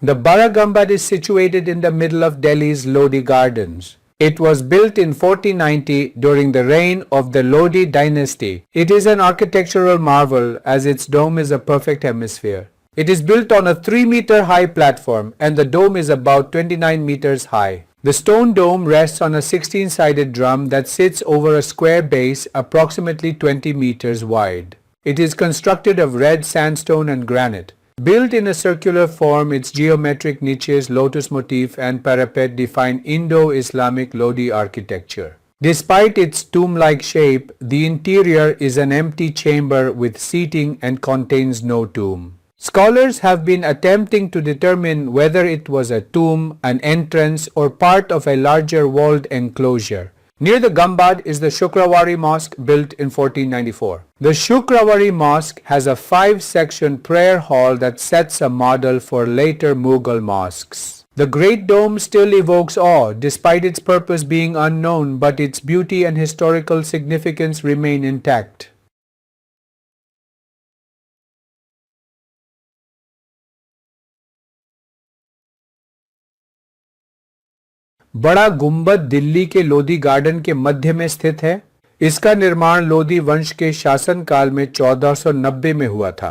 The Bara Gumbad is situated in the middle of Delhi's Lodi Gardens. It was built in 1490 during the reign of the Lodi dynasty. It is an architectural marvel as its dome is a perfect hemisphere. It is built on a 3-meter high platform and the dome is about 29 meters high. The stone dome rests on a 16-sided drum that sits over a square base approximately 20 meters wide. It is constructed of red sandstone and granite. Built in a circular form, its geometric niches, lotus motif and parapet define Indo-Islamic Lodi architecture. Despite its tomb-like shape, the interior is an empty chamber with seating and contains no tomb. Scholars have been attempting to determine whether it was a tomb, an entrance, or part of a larger walled enclosure. Near the Gumbad is the Shukrawari Mosque built in 1494. The Shukrawari Mosque has a 5-section prayer hall that sets a model for later Mughal mosques. The Great Dome still evokes awe despite its purpose being unknown, but its beauty and historical significance remain intact. बड़ा गुंबद दिल्ली के Lodhi garden के मध्य में स्थित है। इसका निर्माण लोधी वंश के शासनकाल में 1490 में हुआ था।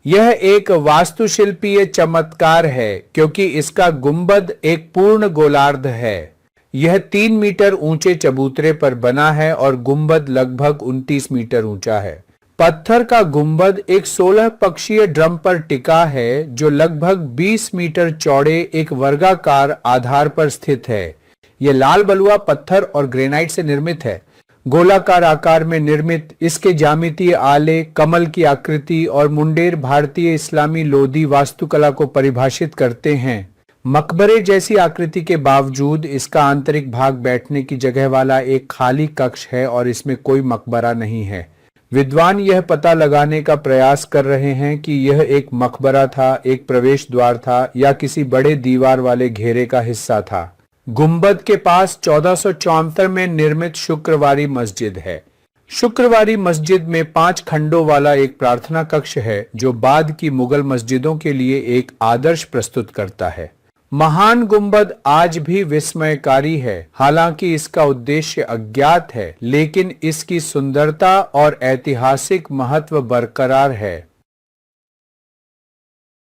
यह एक वास्तुशिल्पीय चमत्कार है क्योंकि इसका गुंबद एक पूर्ण गोलार्ध है। यह 3 मीटर ऊंचे चबूतरे पर बना है और गुंबद लगभग 29 मीटर ऊंचा है। पत्थर का गुंबद एक 16 पक्षीय ड्रम पर टिका है जो लगभग 20 मीटर चौड़े एक वर्गाकार आधार पर स्थित है। यह लाल बलुआ पत्थर और ग्रेनाइट से निर्मित है। गोलाकार आकार में निर्मित इसके ज्यामितीय आले, कमल की आकृति और मुंडेर भारतीय इस्लामी लोधी वास्तुकला को परिभाषित करते हैं। मकबरे जैसी आकृति के बावजूद इसका आंतरिक भाग बैठने की जगह वाला एक खाली कक्ष है और इसमें कोई मकबरा नहीं है। विद्वान यह पता लगाने का प्रयास कर रहे हैं कि यह एक मकबरा था, एक प्रवेश द्वार था या किसी बड़े दीवार वाले घेरे का हिस्सा था। गुंबद के पास 1474 में निर्मित शुक्रवारी मस्जिद है। शुक्रवारी मस्जिद में 5 खंडों वाला एक प्रार्थना कक्ष है जो बाद की मुगल मस्जिदों के लिए एक आदर्श प्रस्तुत करता है। महान गुंबद आज भी विस्मयकारी है। हालांकि इसका उद्देश्य अज्ञात है, लेकिन इसकी सुंदरता और ऐतिहासिक महत्व बरकरार है।